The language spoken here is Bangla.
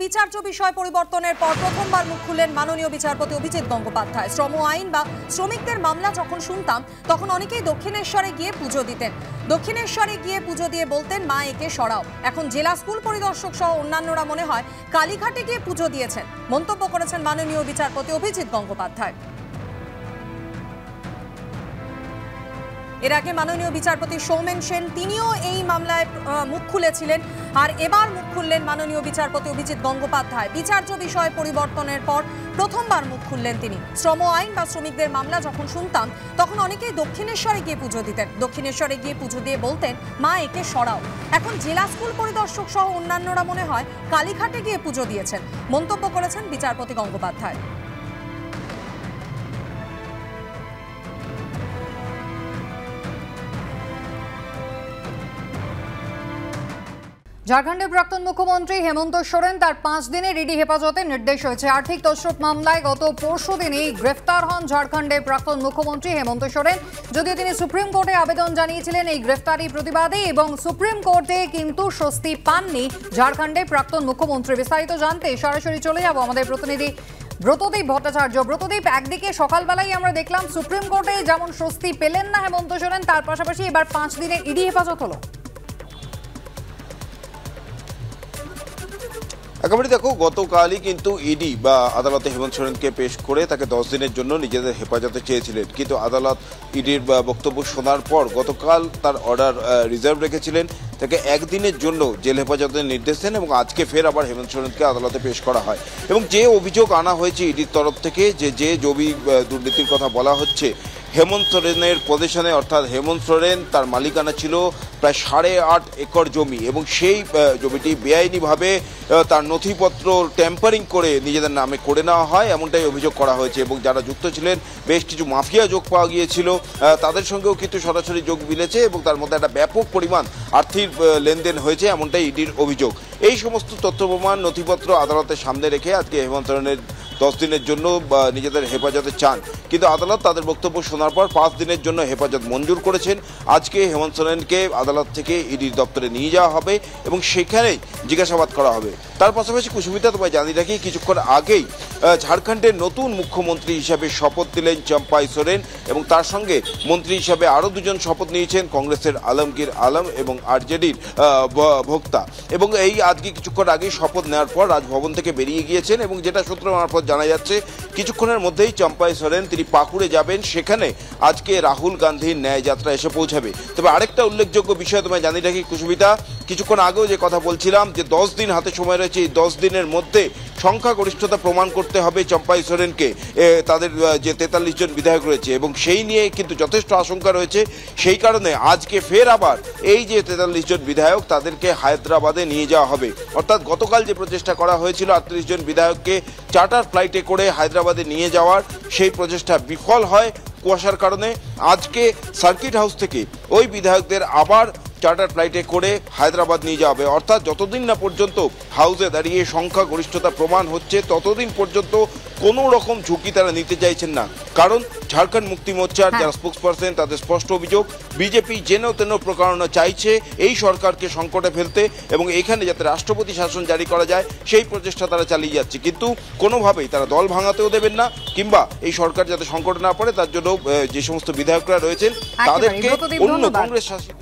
বিচার্য বিষয় পরিবর্তনের পর প্রথমবার মুখ খুললেন মাননীয় বিচারপতি অভিজিৎ গঙ্গোপাধ্যায়। শ্রম আইন বা শ্রমিকদের মামলা যখন শুনতাম তখন অনেকেই দক্ষিণেশ্বরে গিয়ে পুজো দিতেন। দক্ষিণেশ্বরে গিয়ে পুজো দিয়ে বলতেন, মা একে সরাও। এখন জেলা স্কুল পরিদর্শক সহ অন্যান্যরা মনে হয় কালীঘাটে গিয়ে পুজো দিয়েছেন, মন্তব্য করেছেন মাননীয় বিচারপতি অভিজিৎ গঙ্গোপাধ্যায়। এর আগে মাননীয় বিচারপতি সৌমেন সেন তিনিও এই মামলায় মুখ খুলেছিলেন, আর এবার মুখ খুললেন মাননীয় বিচারপতি অভিজিৎ গঙ্গোপাধ্যায়। বিচার্য বিষয় পরিবর্তনের পর প্রথমবার মুখ খুললেন তিনি। শ্রম আইন বা শ্রমিকদের মামলা যখন শুনতাম তখন অনেকেই দক্ষিণেশ্বরে গিয়ে পুজো দিতেন। দক্ষিণেশ্বরে গিয়ে পুজো দিয়ে বলতেন, মা একে সরাও। এখন জেলা স্কুল পরিদর্শক সহ অন্যান্যরা মনে হয় কালীঘাটে গিয়ে পুজো দিয়েছেন, মন্তব্য করেছেন বিচারপতি গঙ্গোপাধ্যায়। ঝাড়খণ্ডের প্রাক্তন মুখ্যমন্ত্রী হেমন্ত সোরেন তার 5 দিনের ইডি হেফাজতে নির্দেশ হয়েছে। আর্থিক তছরুপ মামলায় গত পরশু দিনই গ্রেফতার হন ঝাড়খণ্ডের প্রাক্তন মুখ্যমন্ত্রী হেমন্ত সোরেন। যদিও তিনি সুপ্রিম কোর্টে আবেদন জানিয়েছিলেন এই গ্রেফতারি প্রতিবাদে, এবং সুপ্রিম কোর্টে কিন্তু স্বস্তি পাননি ঝাড়খণ্ডের প্রাক্তন মুখ্যমন্ত্রী। বিস্তারিত জানতে সরাসরি চলে যাব আমাদের প্রতিনিধি ব্রতদীপ ভট্টাচার্য। ব্রতদীপ, একদিকে সকালবেলায় আমরা দেখলাম সুপ্রিম কোর্টে যেমন স্বস্তি পেলেন না হেমন্ত সোরেন, তার পাশাপাশি এবার 5 দিনের ইডি হেফাজত হলো। একেবারে দেখো, গতকালই কিন্তু ইডি বা আদালতে হেমন্ত সোরেনকে পেশ করে তাকে 10 দিনের জন্য নিজেদের হেফাজতে চেয়েছিলেন, কিন্তু আদালত ইডির বক্তব্য শোনার পর গতকাল তার অর্ডার রিজার্ভ রেখেছিলেন, তাকে 1 দিনের জন্য জেল হেফাজতের নির্দেশ দেন এবং আজকে ফের আবার হেমন্ত সোরেনকে আদালতে পেশ করা হয়। এবং যে অভিযোগ আনা হয়েছে ইডির তরফ থেকে, যে জমি দুর্নীতির কথা বলা হচ্ছে, হেমন্ত সোরেনের পজিশনে, অর্থাৎ হেমন্ত সোরেন তার মালিকানা ছিল প্রায় 8.5 একর জমি, এবং সেই জমিটি বেআইনিভাবে তার নথিপত্র ট্যাম্পারিং করে নিজেদের নামে করে নেওয়া হয়, এমনটাই অভিযোগ করা হয়েছে। এবং যারা যুক্ত ছিলেন, বেশ কিছু মাফিয়া যোগ পাওয়া গিয়েছিল, তাদের সঙ্গেও কিন্তু সরাসরি যোগ মিলেছে এবং তার মধ্যে একটা ব্যাপক পরিমাণ আর্থিক লেনদেন হয়েছে, এমনটাই ইডির অভিযোগ। এই সমস্ত তথ্য প্রমাণ নথিপত্র আদালতের সামনে রেখে আজকে হেমন্ত সোরেনের 10 দিনের জন্য নিজেদের হেফাজতে চান, কিন্তু আদালত তাদের বক্তব্য শোনার পর 5 দিনের জন্য হেফাজত মঞ্জুর করেছেন। আজকে হেমন্ত সোরেনকে আদালত থেকে ইডির দপ্তরে নিয়ে যাওয়া হবে এবং সেখানেই জিজ্ঞাসাবাদ করা হবে। তার পাশাপাশি কুসুমিতা, তোমায় জানিয়ে রাখি, কিছুক্ষণ আগেই ঝাড়খণ্ডের নতুন মুখ্যমন্ত্রী হিসাবে শপথ দিলেন চম্পাই সোরেন, এবং তার সঙ্গে মন্ত্রী হিসাবে আরও 2জন শপথ নিয়েছেন, কংগ্রেসের আলমগীর আলম এবং আরজেডির ভোক্তা। এবং এই আজকে কিছুক্ষণ আগেই শপথ নেওয়ার পর রাজভবন থেকে বেরিয়ে গিয়েছেন, এবং যেটা সূত্র মারফত জানা যাচ্ছে কিছুক্ষণের মধ্যেই চম্পাই সোরেন তিনি পাকুড়ে যাবেন, সেখানে আজকে রাহুল গান্ধীর ন্যায় যাত্রা এসে পৌঁছাবে। তবে আরেকটা উল্লেখযোগ্য বিষয় তোমায় জানিয়ে রাখি কুসুমিতা, কিছুক্ষণ আগেও যে কথা বলছিলাম যে 10 দিন হাতে সময় রয়েছে, এই 10 দিনের মধ্যে সংখ্যাগরিষ্ঠতা প্রমাণ করতে হবে চম্পাই সোরেনকে, তাদের যে 43 জন বিধায়ক রয়েছে, এবং সেই নিয়ে কিন্তু যথেষ্ট আশঙ্কা রয়েছে। সেই কারণে আজকে ফের আবার এই যে 43 জন বিধায়ক তাদেরকে হায়দ্রাবাদে নিয়ে যাওয়া হবে। অর্থাৎ গতকাল যে প্রচেষ্টা করা হয়েছিল 38 জন বিধায়ককে চার্টার ফ্লাইটে করে হায়দ্রাবাদে নিয়ে যাওয়ার, সেই প্রচেষ্টা বিফল হয় কুয়াশার কারণে। আজকে সার্কিট হাউস থেকে ওই বিধায়কদের আবার চার্টার ফ্লাইটে করে হায়দ্রাবাদ নিয়ে যাওয়া হবে। অর্থাৎ যতদিন না পর্যন্ত হাউসে দাঁড়িয়ে সংখ্যাগরিষ্ঠতা প্রমাণ হচ্ছে ততদিন পর্যন্ত কোনো রকম ঝুঁকি তারা নিতে চাইছেন না। কারণ ঝাড়খণ্ড মুক্তি মোর্চার যারা স্পোক্সপারসন, তাদের স্পষ্ট অভিযোগ বিজেপি যেন তেন প্রকারণা চাইছে এই সরকারকে সংকটে ফেলতে, এবং এখানে যাতে রাষ্ট্রপতি শাসন জারি করা যায় সেই প্রচেষ্টা তারা চালিয়ে যাচ্ছে, কিন্তু কোনোভাবেই তারা দল ভাঙাতেও দেবেন না, কিংবা এই সরকার যাতে সংকটে না পড়ে তার জন্য যে সমস্ত বিধায়করা রয়েছেন তাদেরকে অন্য কংগ্রেস শাসিত